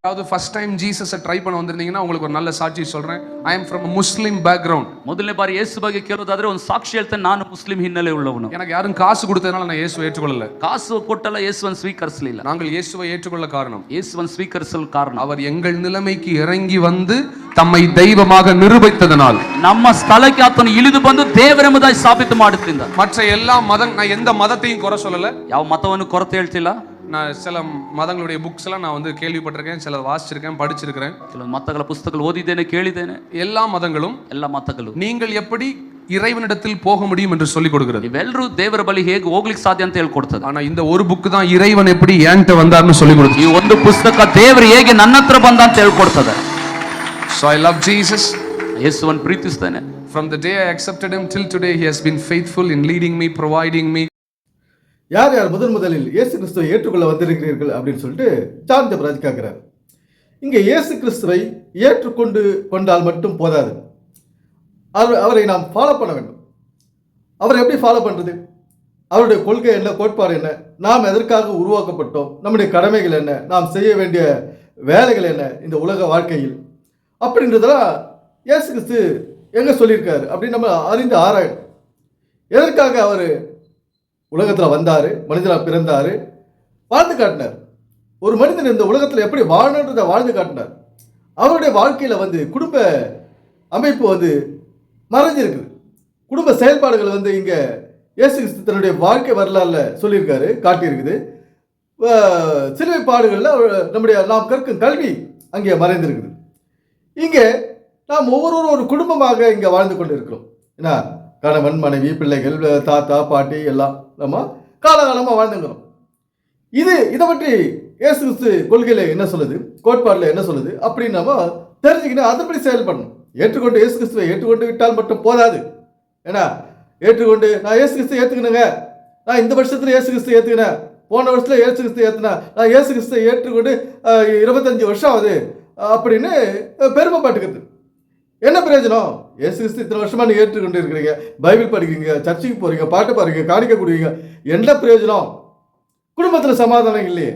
அதாவது first time ஜீசஸை try பண்ண வந்திருந்தீங்கன்னா உங்களுக்கு ஒரு நல்ல சாட்சி சொல்றேன். I am from Muslim background. ಮೊದಲನೇ ಬಾರಿ ಯೇಸು ಬಗ್ಗೆ ಕೇಳೋದಾದ್ರೆ ಒಂದು ಸಾಕ್ಷಿ ಹೇಳ್ತೇನೆ, ನಾನು ಮುಸ್ಲಿಂ ಹಿನ್ನೆಲೆ ಉಳ್ಳವನು. எனக்கு யாரும் காசு கொடுத்ததுனால நான் இயேசுவை ஏற்றுக்கொள்ளல. ಕಾಸು ಕೊಟ್ಟಲ್ಲ ಯೇಸುವನ್ನು ಸ್ವೀಕರಿಸಲಿಲ್ಲ. நாங்கள் இயேசுவை ஏற்றுக்கொள்ள காரணம், ಯೇಸುವನ್ನು ಸ್ವೀಕರಿಸಲು ಕಾರಣ அவர் எங்கள் நிலைமைக்கு இறங்கி வந்து தம்மை தெய்வமாக நிரூபித்ததனால். ನಮ್ಮ ಸ್ಥಳಕ್ಕೆ ಆತನು ಇಳಿದು ಬಂದು ದೇವರೆಂಬುದಾಗಿ ಸಾಬೀತು ಮಾಡುತ್ತಿದ್ದ. மற்ற எல்லா நான் எந்த மதத்தையும் குறை சொல்லல, ಯಾವ ಮತವನ್ನು ಕೊರತೆ ಹೇಳ್ತಿಲ್ಲ. நான் சில மதங்களுடைய புக்ஸ் எல்லாம் நான் வந்து கேள்விப்பட்டிருக்கேன், சில வாசிச்சிருக்கேன், படிச்சிருக்கிறேன். ಕೆಲವು ಮತಗಳ ಪುಸ್ತಕಗಳು ಓದಿದ್ದೇನೆ, ಕೇಳಿದ್ದೇನೆ. எல்லா மதங்களும் ಎಲ್ಲ ಮತಗಳು நீங்கள் எப்படி இறைவனிடத்தில் போக முடியும் என்று சொல்லிக் கொடுக்கிறது. ಇವೆಲ್ಲರೂ ದೇವರ ಬಳಿ ಹೇಗೆ ಹೋಗ್ಲಿಕ್ಕೆ ಸಾಧ್ಯ ಅಂತ ಹೇಳ್ಕೊಡ್ತದೆ. ஆனா இந்த ஒரு புக் தான் இறைவன் எப்படி ஏன்ட்ட வந்தார்னு சொல்லிக் கொடுக்குது. ಈ ಒಂದು ಪುಸ್ತಕ ದೇವರು ಹೇಗೆ ನನ್ನ ಹತ್ರ ಬಂದ ಅಂತ ಹೇಳ್ಕೊಡ್ತದೆ. So I love Jesus. ಯೇಸುವನ್ನು ಪ್ರೀತಿಸ್ತೇನೆ. From the day I accepted him till today he has been faithful in leading me, providing me. யார் யார் முதலில் இயேசு கிறிஸ்துவை ஏற்றுக்கொள்ள வந்திருக்கிறீர்கள் அப்படின்னு சொல்லிட்டு ஜான் ஜெபராஜ் கேட்கிறார். இங்கே இயேசு கிறிஸ்துவை கொண்டால் மட்டும் போதாது, அவரை நாம் ஃபாலோ பண்ண வேண்டும். அவரை எப்படி ஃபாலோ பண்ணுறது? அவருடைய கொள்கை என்ன, கோட்பாடு என்ன, நாம் எதற்காக உருவாக்கப்பட்டோம், நம்முடைய கடமைகள் என்ன, நாம் செய்ய வேண்டிய வேலைகள் என்ன இந்த உலக வாழ்க்கையில் அப்படின்றதெல்லாம் இயேசு கிறிஸ்து எங்கே சொல்லியிருக்காரு அப்படின்னு நம்ம அறிந்து ஆராயணும். எதற்காக அவர் உலகத்தில் வந்தார், மனிதனாக பிறந்தார், வாழ்ந்து காட்டினார். ஒரு மனிதன் இந்த உலகத்தில் எப்படி வாழணுன்றதை வாழ்ந்து காட்டினார். அவருடைய வாழ்க்கையில் வந்து குடும்ப அமைப்பு வந்து மறைஞ்சிருக்குது. குடும்ப செயல்பாடுகள் வந்து இங்கே இயேசு கிறிஸ்து தன்னுடைய வாழ்க்கை வரலாறுல சொல்லியிருக்காரு, காட்டியிருக்குது. சிலுவை பாடுகளில் நாம் கற்கும் கல்வி அங்கே மறைந்திருக்குது. இங்கே நாம் ஒவ்வொருவரும் ஒரு குடும்பமாக இங்கே வாழ்ந்து கொண்டு இருக்கிறோம். ஏன்னா கணவன், மனைவி, பிள்ளைகள், தாத்தா, பாட்டி எல்லாம் நம்ம காலகாலமாக வாழ்ந்துங்கிறோம். இதை பற்றி இயேசு கிறிஸ்து கொள்கையில் என்ன சொல்லுது, கோட்பாடில் என்ன சொல்லுது அப்படின்னு நம்ம தெரிஞ்சுக்கிட்டு அதன்படி செயல்படணும். ஏற்றுக்கொண்டு இயேசு கிறிஸ்துவை ஏற்றுக்கொண்டு விட்டால் மட்டும் போதாது. ஏன்னா ஏற்றுக்கொண்டு நான் இயேசு கிறிஸ்து ஏற்றுக்கணுங்க, நான் இந்த வருஷத்தில் இயேசு கிறிஸ்து ஏற்றுக்கினேன், போன வருஷத்தில் இயேசு கிறிஸ்து ஏற்றுனேன், நான் இயேசு கிறிஸ்துவை ஏற்றுக்கொண்டு 25 வருஷம் ஆகுது அப்படின்னு பெருமைப்பட்டுக்கிறது. என்ன பிரயோஜனம்? இயேசு கிறிஸ்து இத்தனை வருஷமா நீ ஏற்றுக்கொண்டு இருக்கிறீங்க, பைபிள் படிக்கிறீங்க, சர்ச்சைக்கு போறீங்க, பாட்டு பாருங்க, காணிக்க கொடுவீங்க, என்ன பிரயோஜனம்? குடும்பத்தில் சமாதானம் இல்லையே.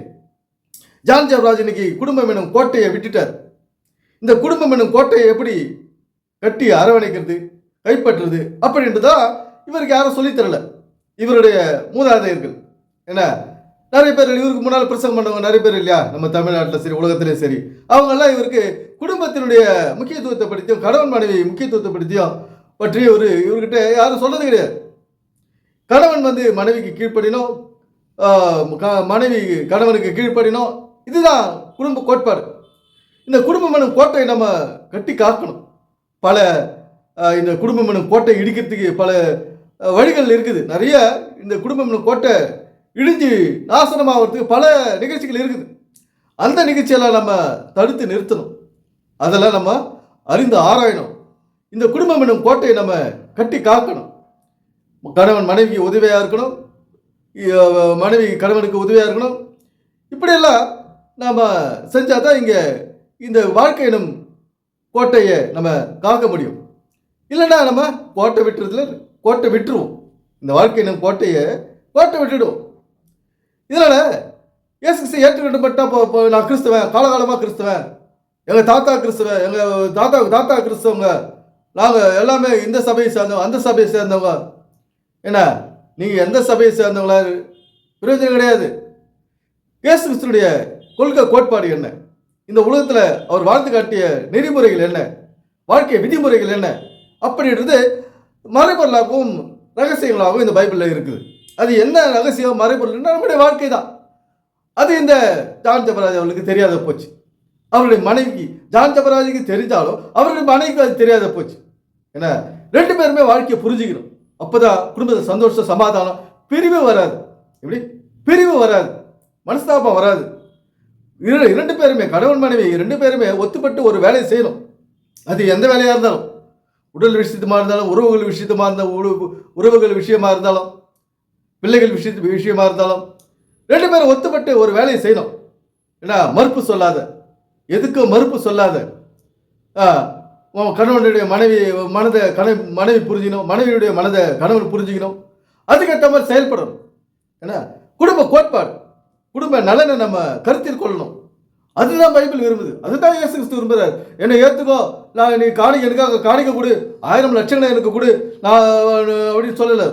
ஜான் ஜெபராஜ் இன்னைக்கு குடும்பம் எனும் கோட்டையை விட்டுட்டார். இந்த குடும்பம் எனும் கோட்டையை எப்படி கட்டி அரவணைக்கிறது, கைப்பற்றுறது அப்படின்றதா இவருக்கு யாரும் சொல்லித்தரல. இவருடைய மூதாதையர்கள் என்ன நிறைய பேர், இவருக்கு முன்னால் பிரசங்கம் பண்ணவங்க நிறைய பேர் இல்லையா, நம்ம தமிழ்நாட்டில் சரி உலகத்திலே சரி, அவங்கெல்லாம் இவருக்கு குடும்பத்தினுடைய முக்கியத்துவத்தை பற்றியும் கணவன் மனைவி முக்கியத்துவத்தை பற்றி இவர்கிட்ட யாரும் சொன்னது கிடையாது. கணவன் வந்து மனைவிக்கு கீழ்ப்படினோம், மனைவி கணவனுக்கு கீழ்ப்படினோம், இதுதான் குடும்ப கோட்பாடு. இந்த குடும்பம் எனும் கோட்டையை நம்ம கட்டி காக்கணும். பல இந்த குடும்பம் எனும் கோட்டை இடிக்கிறதுக்கு பல வழிகள் இருக்குது. நிறைய இந்த குடும்பம் எனும் கோட்டை இடிஞ்சு நாசனமாகிறதுக்கு பல நிகழ்ச்சிகள் இருக்குது. அந்த நிகழ்ச்சியெல்லாம் நம்ம தடுத்து நிறுத்தணும். அதெல்லாம் நம்ம அறிந்து ஆராயணும். இந்த குடும்பம் எனும் கோட்டையை நம்ம கட்டி காக்கணும். கணவன் மனைவிக்கு உதவியாக இருக்கணும், மனைவி கணவனுக்கு உதவியாக இருக்கணும். இப்படியெல்லாம் நாம் செஞ்சால் தான் இங்கே இந்த வாழ்க்கை எனும் கோட்டையை நம்ம காக்க முடியும். இல்லைன்னா நம்ம கோட்டை விட்டுருவோம். இந்த வாழ்க்கை எனும் கோட்டை விட்டுடுவோம். இதனால் இயேசு கிறிஸ்து ஏற்றுக்கொண்டு நான் கிறிஸ்தவன், காலகாலமாக கிறிஸ்தவன், எங்கள் தாத்தா கிறிஸ்தவன், எங்கள் தாத்தா கிறிஸ்தவங்க, நாங்கள் எல்லாமே இந்த சபையை சேர்ந்தவங்க, அந்த சபையை சேர்ந்தவங்க. என்ன நீங்கள் எந்த சபையை சேர்ந்தவங்களா பிரயோஜனம் கிடையாது. இயேசு கிறிஸ்துடைய கொள்கை கோட்பாடு என்ன, இந்த உலகத்தில் அவர் வாழ்ந்து காட்டிய நெறிமுறைகள் என்ன, வாழ்க்கை விதிமுறைகள் என்ன அப்படின்றது மறைபொருளாகவும் ரகசியங்களாகவும் இந்த பைபிளில் இருக்குது. அது என்ன ரகசியம் மறைபொருள்னா நம்முடைய வாழ்க்கை தான். அது இந்த ஜான் ஜெபராஜ் அவர்களுக்கு தெரியாத போச்சு. அவருடைய மனைவிக்கு, ஜான் ஜெபராஜுக்கு தெரிஞ்சாலும் அவருடைய மனைவிக்கு அது தெரியாத போச்சு. ஏன்னா 2 பேருமே வாழ்க்கையை புரிஞ்சுக்கணும். அப்போதான் குடும்பத்தில் சந்தோஷம், சமாதானம், பிரிவு வராது. எப்படி பிரிவு வராது, மனஸ்தாபம் வராது. 2 பேருமே, கணவன் மனைவி 2 பேருமே ஒத்துப்பட்டு ஒரு வேலையை செய்யணும். அது எந்த வேலையாக இருந்தாலும், உடல் விஷயமா இருந்தாலும், உறவுகள் விஷயமா இருந்தாலும், பிள்ளைகள் விஷயமா இருந்தாலும் 2 பேரும் ஒத்துப்பட்டு ஒரு வேலையை செய்யணும். ஏன்னா மறுப்பு சொல்லாத, எதுக்கும் மறுப்பு சொல்லாத, கணவனுடைய மனைவி புரிஞ்சுக்கணும், மனைவியுடைய மனதை கணவன் புரிஞ்சுக்கணும், அதுக்கேற்ற மாதிரி செயல்படணும். ஏன்னா குடும்ப கோட்பாடு, குடும்ப நலனை நம்ம கருத்தில் கொள்ளணும். அதுதான் பைபிள் விரும்புது. அதுதான் இயேசு கிறிஸ்து விரும்புகிறார். என்னை ஏற்றுக்கோ, நான் நீ காணிக்க எனக்காக காணிக்க கொடு, 1000 லட்சங்களை எனக்கு கொடு, நான் அப்படின்னு சொல்லலை.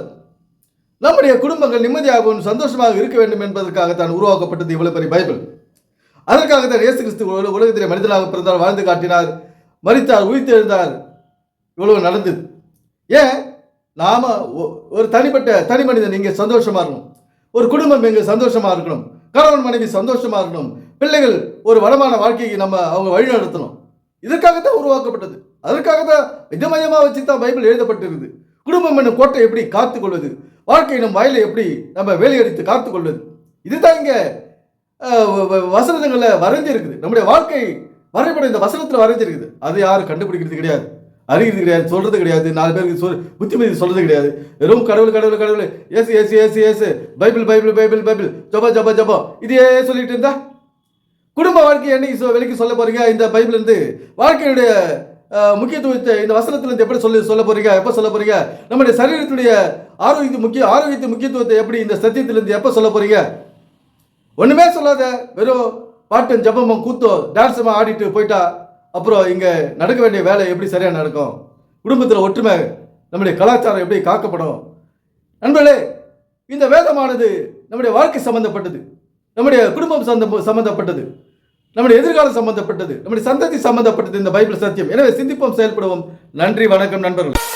நம்முடைய குடும்பங்கள் நிம்மதியாகவும் சந்தோஷமாக இருக்க வேண்டும் என்பதற்காகத்தான் உருவாக்கப்பட்டது இவ்வளவு பெரிய பைபிள். அதற்காகத்தான் இயேசு கிறிஸ்து உலகத்திலே மனிதனாக பிறந்தார், வாழ்ந்து காட்டினார், மரித்தார், உயிர்த்தெழுந்தார். இவ்வளவு நடந்தது. ஏன்? நாம ஒரு தனி மனிதன் இங்கே சந்தோஷமா இருக்கணும், ஒரு குடும்பம் இங்கே சந்தோஷமா இருக்கணும், கணவன் மனைவி சந்தோஷமா இருக்கணும், பிள்ளைகள் ஒரு வளமான வாழ்க்கைக்கு அவங்க வழி நடத்தணும். இதற்காகத்தான் உருவாக்கப்பட்டது. அதற்காகத்தான் இதை மையமா வச்சு தான் பைபிள் எழுதப்பட்டிருக்குது. குடும்பம் என்னும் கோட்டை எப்படி காத்துக்கொள்வது, வாழ்க்கை நம் வயலை எப்படி நம்ம வேலையடித்து காத்துக்கொள்வது, இதுதான் இங்க வசனங்கள்ல வரைஞ்சிருக்குது. நம்முடைய வாழ்க்கை வரைபடம் இந்த வசனத்துல வரைஞ்சிருக்குது. அதை யாரும் கண்டுபிடிக்கிறது கிடையாது, அறிகிறது கிடையாது, சொல்றது கிடையாது, 4 பேருக்கு புத்திமதி சொல்றது கிடையாது. வெறும் கடவுள் கடவுள் கடவுள், ஏசு ஏசு ஏசு ஏசு, பைபிள் பைபிள் பைபிள் பைபிள், ஜபா ஜபா ஜபா, இதையே சொல்லிட்டு இருந்தா குடும்ப வாழ்க்கையை என்னைக்கு விலைக்கு சொல்ல போறீங்க? இந்த பைபிள் இருந்து வாழ்க்கையுடைய முக்கியத்துவத்தை இந்த வசனத்திலிருந்து எப்படி சொல்ல போறீங்க? எப்ப சொல்ல போறீங்க? நம்முடைய சரீரத்துடைய ஆரோக்கியத்தின் முக்கியத்துவத்தை எப்படி இந்த சத்தியத்திலிருந்து எப்ப சொல்ல போறீங்க? ஒண்ணுமே சொல்லாத, வெறும் பாட்டும் ஜபமும் கூத்தம் டான்ஸுமா ஆடிட்டு போயிட்டா அப்புறம் இங்க நடக்க வேண்டிய வேலை எப்படி சரியா நடக்கும்? குடும்பத்தில் ஒற்றுமை, நம்முடைய கலாச்சாரம் எப்படி காக்கப்படும்? நண்பர்களே, இந்த வேதமானது நம்முடைய வாழ்க்கை சம்பந்தப்பட்டது, நம்முடைய குடும்பம் சம்பந்தப்பட்டது, நம்முடைய எதிர்காலம் சம்பந்தப்பட்டது, நம்முடைய சந்ததி சம்பந்தப்பட்டது இந்த பைபிள் சத்தியம். எனவே சிந்திப்போம், செயல்படுவோம். நன்றி, வணக்கம் நண்பர்கள்.